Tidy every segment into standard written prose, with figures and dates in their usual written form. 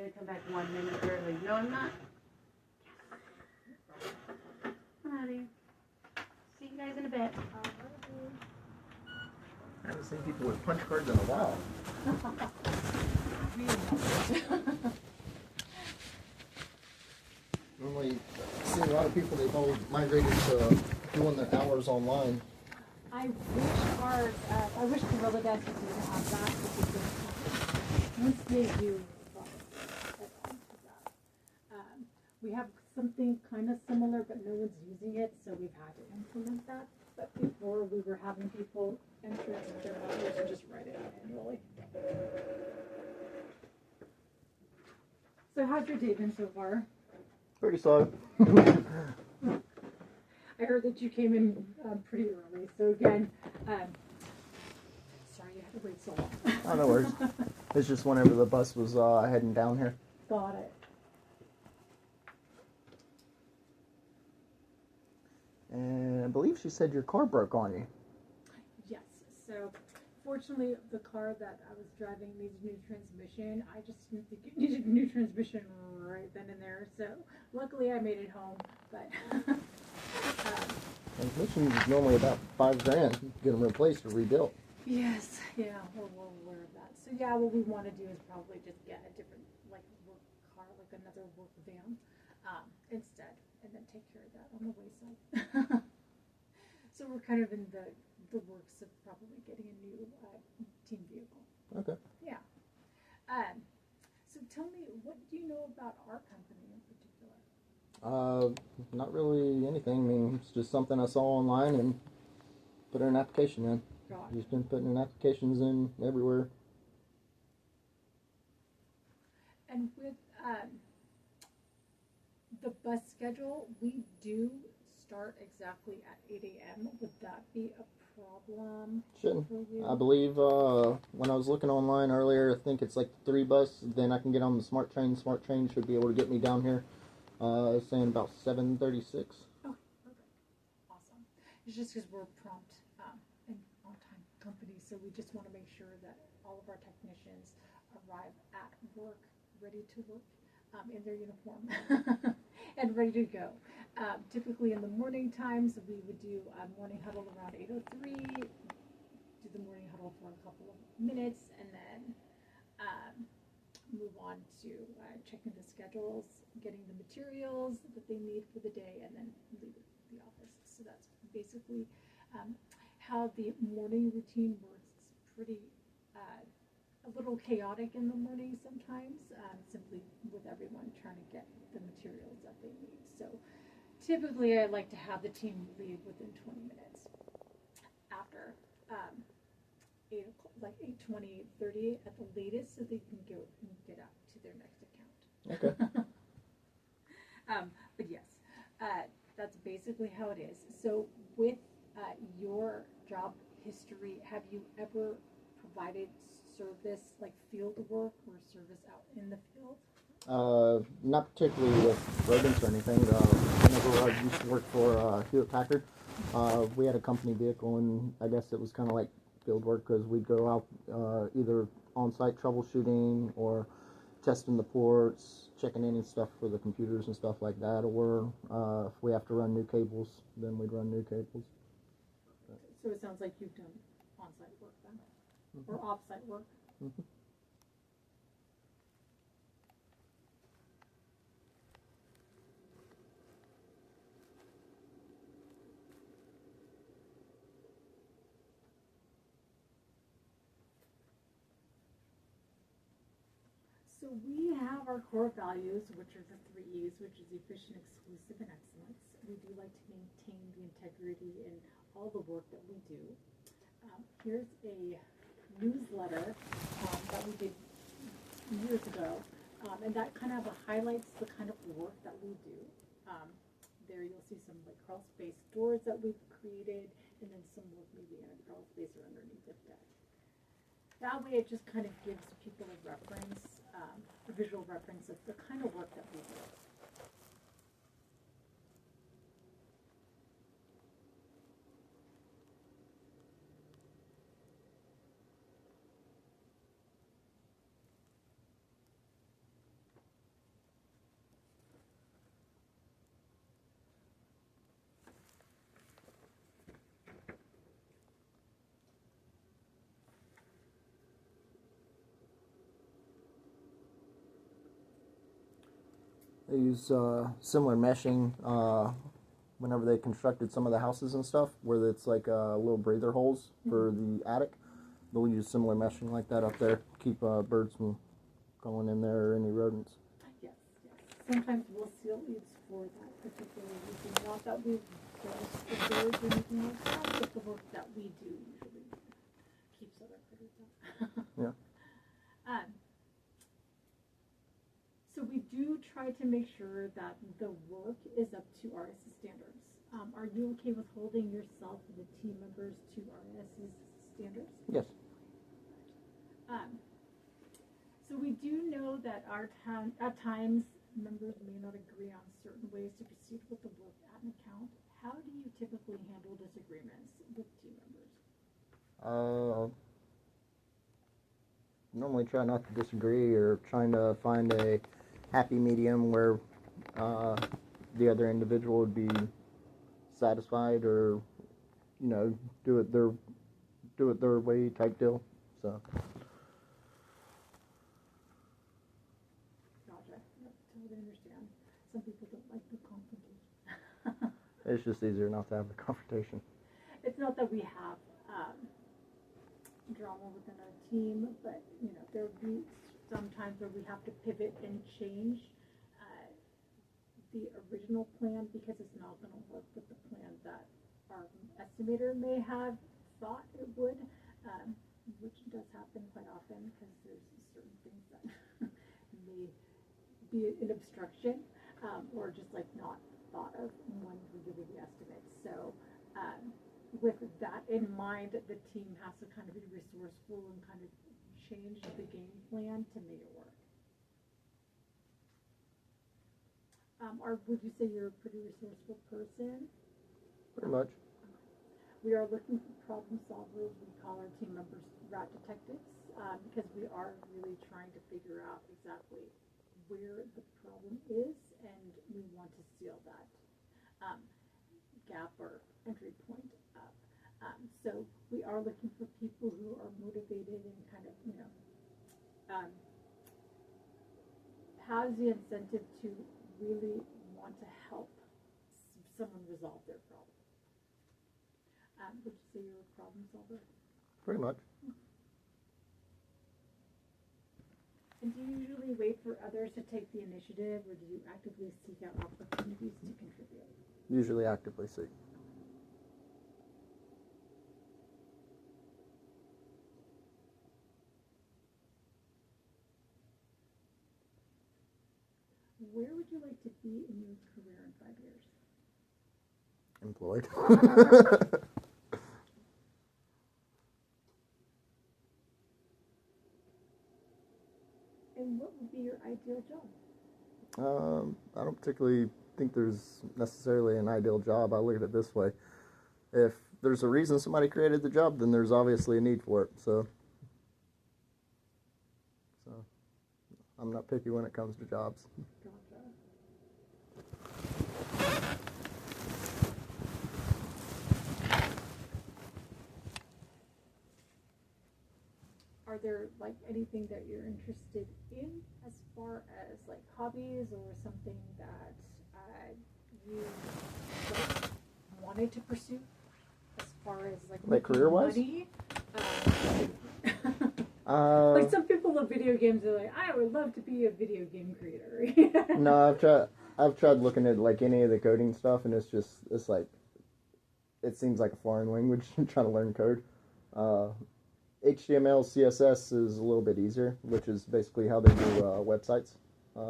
gonna come back 1 minute early. No, I'm not. Alrighty. See you guys in a bit. I haven't seen people with punch cards in a while. Normally, I see a lot of people, they've all migrated to doing their hours online. I wish Gorilla Desk was going to have that, because once they do, we have something kind of similar, but no one's using it, so we've had to implement that. But before, we were having people enter their hours and just write it out manually. So how's your day been so far? Pretty slow. I heard that you came in pretty early, so again, sorry you had to wait so long. Oh, no worries. It's just whenever the bus was heading down here. Got it. And I believe she said your car broke on you. Yes, so fortunately the car that I was driving needs a new transmission. I just didn't think it needed a new transmission right then and there, so luckily I made it home, but Transmission is normally about $5,000 to get them replaced or rebuilt. yes, yeah, we're well aware of that. So yeah, what we want to do is probably just get a different, like, work car, like another work van, instead, and then take care of that on the wayside. So we're kind of in the works of probably getting a new team vehicle. Okay. Yeah. So tell me, what do you know about our company in particular? Not really anything. I mean, it's just something I saw online and put an application in. Right. Just been putting in applications in everywhere. And with the bus schedule, we do start exactly at 8 a.m. Would that be a problem Shouldn't. for you? I believe when I was looking online earlier, I think it's like the 3 bus. Then I can get on the SMART train. SMART train should be able to get me down here. Saying about 7:36. Oh, perfect. Awesome. It's just because we're prompt and on-time company, so we just want to make sure that all of our technicians arrive at work, ready to work, in their uniform and ready to go. Typically in the morning times, we would do a morning huddle around 8:03, do the morning huddle for a couple of minutes, and then move on to checking the schedules, getting the materials that they need for the day, and then leave the office. So that's basically how the morning routine works. It's pretty a little chaotic in the morning sometimes, simply with everyone trying to get the materials that they need. So typically I like to have the team leave within 20 minutes after 8 o'clock, like 8:20, 8:30 at the latest, so they can go and get out to their next account. Okay. But yes, that's basically how it is. So with your job history, have you ever provided service, like field work or service out in the field? Not particularly with rodents or anything. Whenever I used to work for Hewlett Packard, we had a company vehicle, and I guess it was kind of like field work because we'd go out either on-site troubleshooting or testing the ports, checking any stuff for the computers and stuff like that, or if we have to run new cables, then we'd run new cables. So it sounds like you've done on-site work then, or off-site work. Mm-hmm. So we have our core values, which are the 3 E's, which is efficient, exclusive, and excellence. We do like to maintain the integrity in all the work that we do. Here's a newsletter that we did years ago, and that kind of highlights the kind of work that we do. There you'll see some like crawl space doors that we've created, and then some work maybe in a crawl space or underneath the deck. That way it just kind of gives people a reference, a visual reference of the kind of work that we do. They use similar meshing whenever they constructed some of the houses and stuff, where it's like little breather holes for the attic. They'll use similar meshing like that up there, keep birds from going in there or any rodents. Yes, yes. Sometimes we'll seal eaves for that particular reason. Not that we've done the birds or anything like that, but the work that we do usually keeps other critters out. Yeah. So we do try to make sure that the work is up to RS's standards. Are you okay with holding yourself and the team members to RS's standards? Yes. So we do know that at times members may not agree on certain ways to proceed with the work at an account. How do you typically handle disagreements with team members? Normally try not to disagree, or trying to find a happy medium where the other individual would be satisfied, or do it their way type deal. So. Gotcha. Yep, totally understand. Some people don't like the confrontation. It's just easier not to have the confrontation. It's not that we have drama within our team, but there will be sometimes where we have to pivot and change the original plan because it's not going to work with the plan that our estimator may have thought it would, which does happen quite often because there's certain things that may be an obstruction or just like not thought of when we give you the estimate. So with that in mind, the team has to kind of be resourceful and kind of change the game plan to make it work. Or would you say you're a pretty resourceful person? Pretty much. We are looking for problem solvers. We call our team members rat detectives because we are really trying to figure out exactly where the problem is, and we want to seal that gap or entry point up. So we are looking for people who are motivated and kind of, has the incentive to really want to help someone resolve their problem. Would you say you're a problem solver? Pretty much. And do you usually wait for others to take the initiative, or do you actively seek out opportunities to contribute? Usually actively seek. Where would you like to be in your career in 5 years? Employed. And what would be your ideal job? I don't particularly think there's necessarily an ideal job. I look at it this way. If there's a reason somebody created the job, then there's obviously a need for it. So I'm not picky when it comes to jobs. Gotcha. Are there like anything that you're interested in as far as like hobbies or something that you wanted to pursue as far as like career-wise? money? Like some people love video games. They're like, I would love to be a video game creator. No, I've tried looking at like any of the coding stuff, and it's like it seems like a foreign language trying to learn code. HTML, CSS is a little bit easier, which is basically how they do websites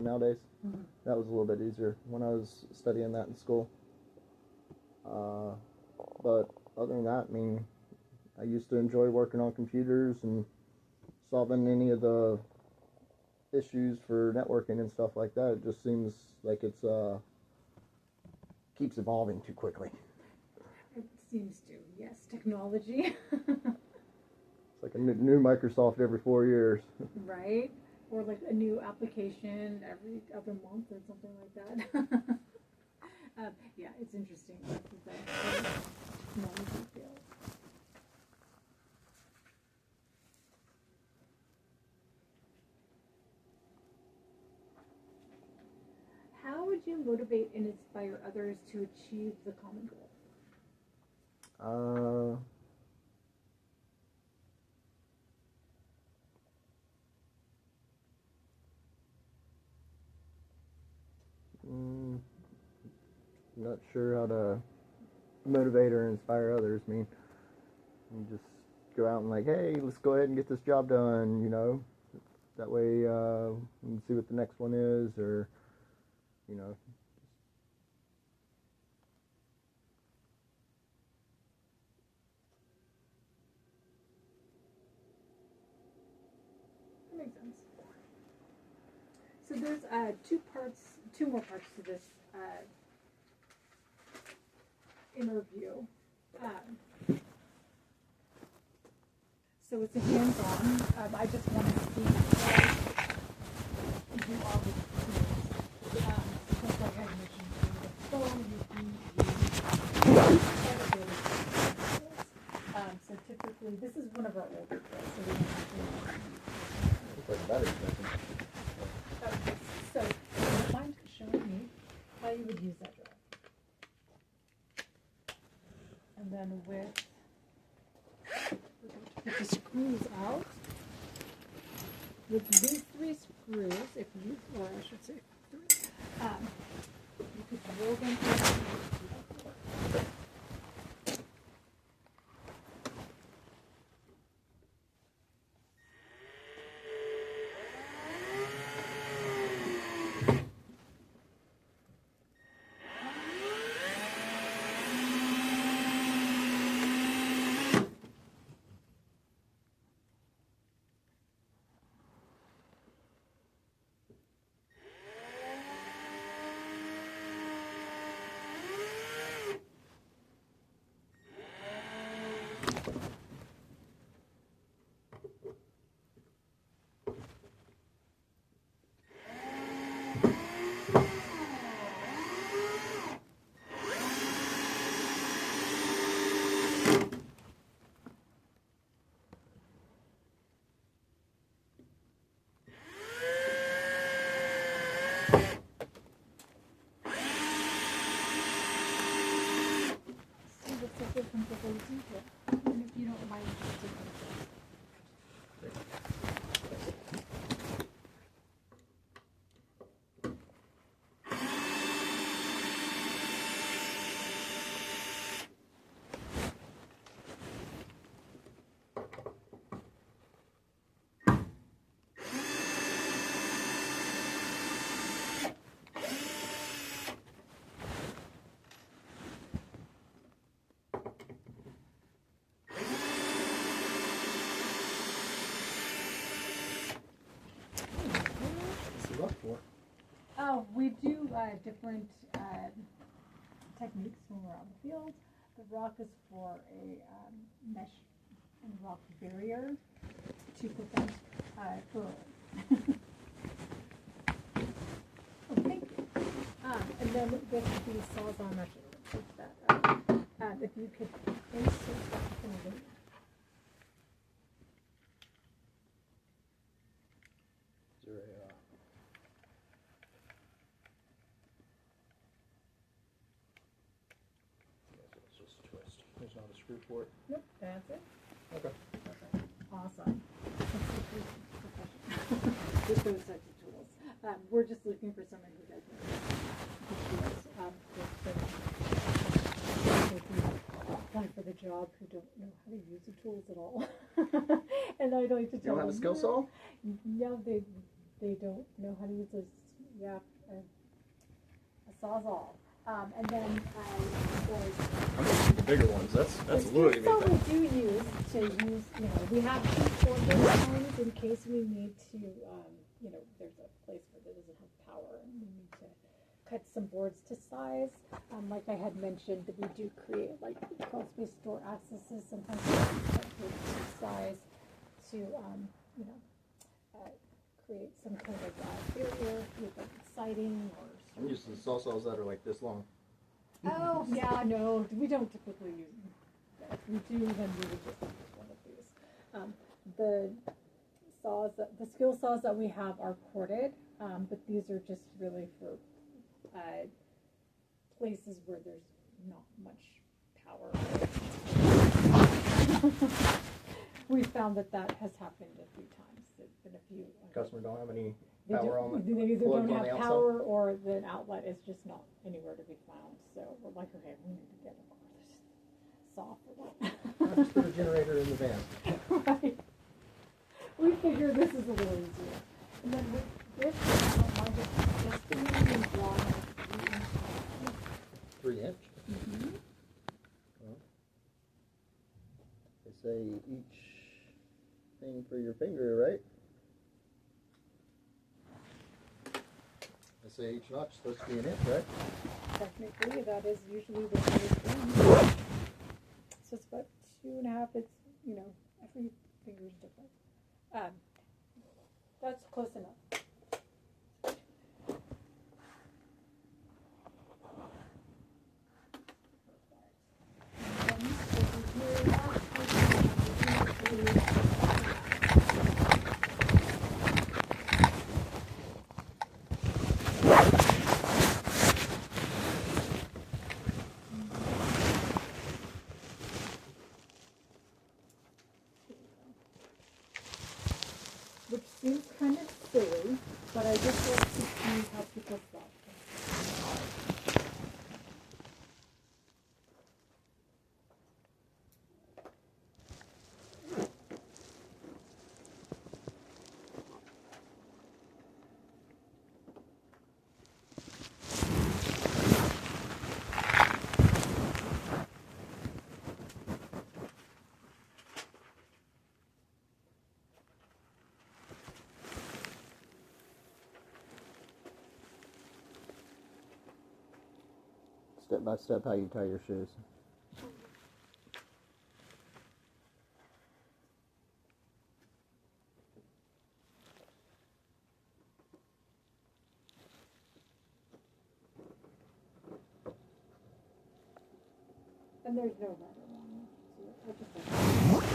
nowadays. Mm-hmm. That was a little bit easier when I was studying that in school. But other than that, I mean, I used to enjoy working on computers and solving any of the issues for networking and stuff like that. It just seems like it's keeps evolving too quickly. It seems to, yes, technology. It's like a new Microsoft every 4 years. Right? Or like a new application every other month or something like that. Yeah, it's interesting. The technology field. others to achieve the common goal? Not sure how to motivate or inspire others. I mean, you just go out and like, hey, let's go ahead and get this job done, you know. That way, we can see what the next one is, or, you know. That makes sense. So there's two more parts to this interview. So it's a hands-on. I just want to see if you are with tools. Just like I mentioned, the phone, so typically, this is one of our older drills. So we don't have It's like a battery session. so, do you mind showing me how you would use that drill? And then we're going to put the screws out. With these 3 screws, if you, or I should say 3, you could drill them into the floor. Different with those details. And if you don't mind, just different. We do different techniques when we're on the field. The rock is for a mesh and rock barrier to prevent oh, thank you. And then with the sawzall meshes, if you could insert that in the There's not a screw for it. Nope, that's it. Okay. Perfect. Awesome. Just those types of tools. We're just looking for someone who does know for the job who don't know how to use the tools at all. And I'd like to tell them. You don't have a skill saw? No, they don't know how to use a sawzall. And then the bigger ones. That's a little bit. So we do use we have 2 4 lines in case we need to there's a place where there doesn't have power and we need to cut some boards to size. Like I had mentioned, that we do create like crawl space door accesses. Sometimes we cut boards to size to create some kind of barrier with like siding or. I'm used to the sawzalls that are like this long. Oh, yeah, no, we don't typically use them. If we do, then we would just use one of these. The skill saws that we have are corded, but these are just really for places where there's not much power. We found that has happened a few times. There's been a few. Customer don't have any They power on it. They either Plugs don't on the have outside? power or the outlet is just not anywhere to be found. So we're like, okay, we need to get a saw for that. Just put a generator in the van. Right. We figure this is a little easier. And then with this, I don't mind it just the medium long, 3 inch. Mm-hmm. Well, they say each thing for your finger, right? They say each notch is supposed to be an inch, right? Technically, that is usually the first thing. So it's about 2.5. It's, every finger is different. That's close enough. Which seems kind of silly, but I just like to see how people solve things. Step by step how you tie your shoes. And there's no right or wrong. So I just like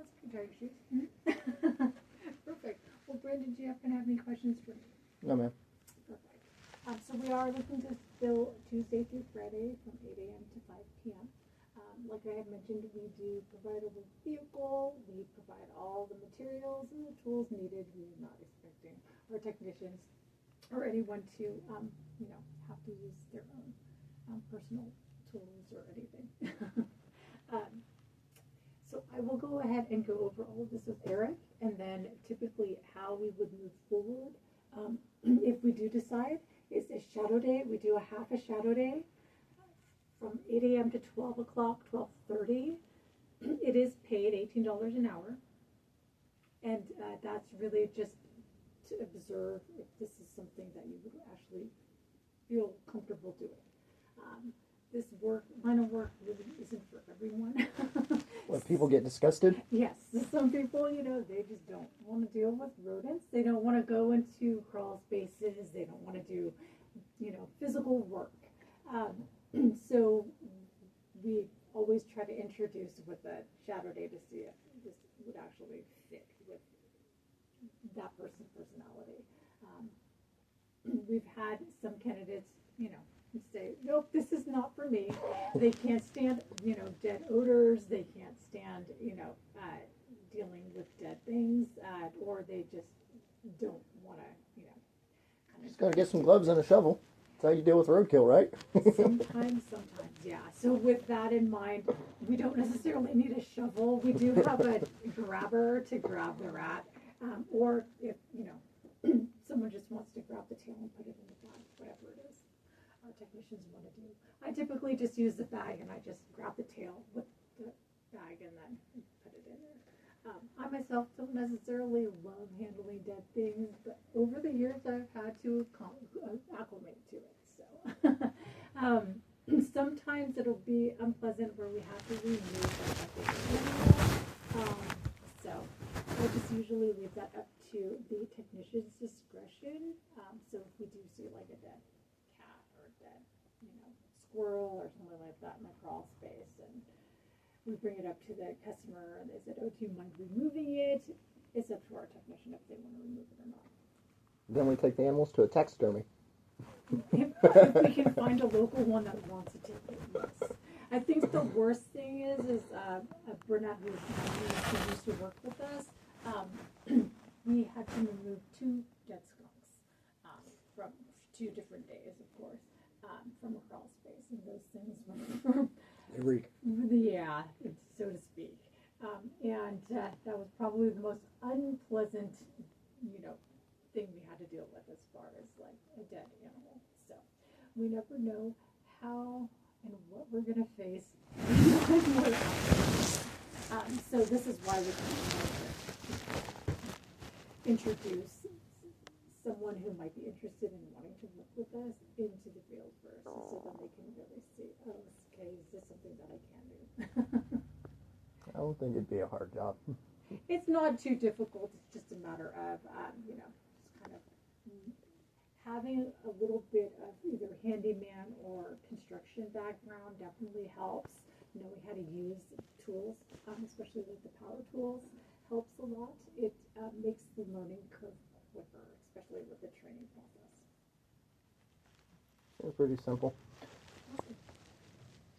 That's guitar shoes. Perfect. Well, Brandon, do you happen to have any questions for me? No, ma'am. Perfect. So we are looking to fill Tuesday through Friday from 8 a.m. to 5 p.m. Like I had mentioned, we do provide a vehicle. We provide all the materials and the tools needed. We are not expecting our technicians or anyone to, have to use their own personal tools or anything. So I will go ahead and go over all of this with Eric, and then typically how we would move forward. If we do decide, is a shadow day. We do a half a shadow day from 8 a.m. to 12 o'clock, 12:30. It is paid $18 an hour, and that's really just to observe if this is something that you would actually feel comfortable doing. This line of work really isn't for everyone. What, people get disgusted? Yes, some people, they just don't want to deal with rodents. They don't want to go into crawl spaces. They don't want to do, physical work. So we always try to introduce with a shadow day to see if this would actually fit with that person's personality. We've had some candidates, say, nope, this is not for me. They can't stand, dead odors. They can't stand, dealing with dead things, or they just don't want to, Just gotta get some gloves and a shovel. That's how you deal with roadkill, right? Sometimes, yeah. So with that in mind, we don't necessarily need a shovel. We do have a grabber to grab the rat, or if, someone just wants to grab the tail and put it in the bag, whatever it is our technicians want to do. I typically just use the bag and I just grab the tail with the bag and then put it in there. I myself don't necessarily love handling dead things, but over the years I've had to acclimate to it. So sometimes it'll be unpleasant where we have to remove that animal. So I just usually leave that up to the technician's discretion. So if we do see like a dead cat or a dead, squirrel or something like that in the crawl space, and we bring it up to the customer and they said, oh, do you mind removing it? It's up to our technician if they want to remove it or not. Then we take the animals to a taxidermy. If we can find a local one that wants to take it, yes. I think the worst thing is Burnett, who used to work with us, we had to remove 2 dead skunks from 2 different days, of course, from a crawl space, and those things were They reek. yeah, so to speak. And that was probably the most unpleasant, thing we had to deal with as far as like a dead animal. So we never know how and what we're going to face. So this is why we introduce someone who might be interested in wanting to work with us into the field first, so then they can really see, oh, okay, is this something that I can do? I don't think it'd be a hard job. It's not too difficult. It's just a matter of, just kind of having a little bit of either handyman or construction background definitely helps. Knowing how to use tools, especially like the power tools, helps a lot. It makes the learning curve quicker, especially with the training process. It's pretty simple.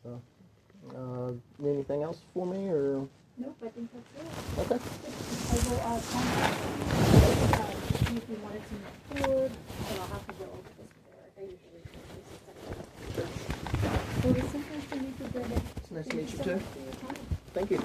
So, anything else for me, or? Nope, I think that's it. Okay. I will contact you if you wanted to move forward, and I'll have to go over this with Eric. I usually do this. Well, it's so nice to meet you, Brendan. It's nice to meet you so too. much for your time. Thank you.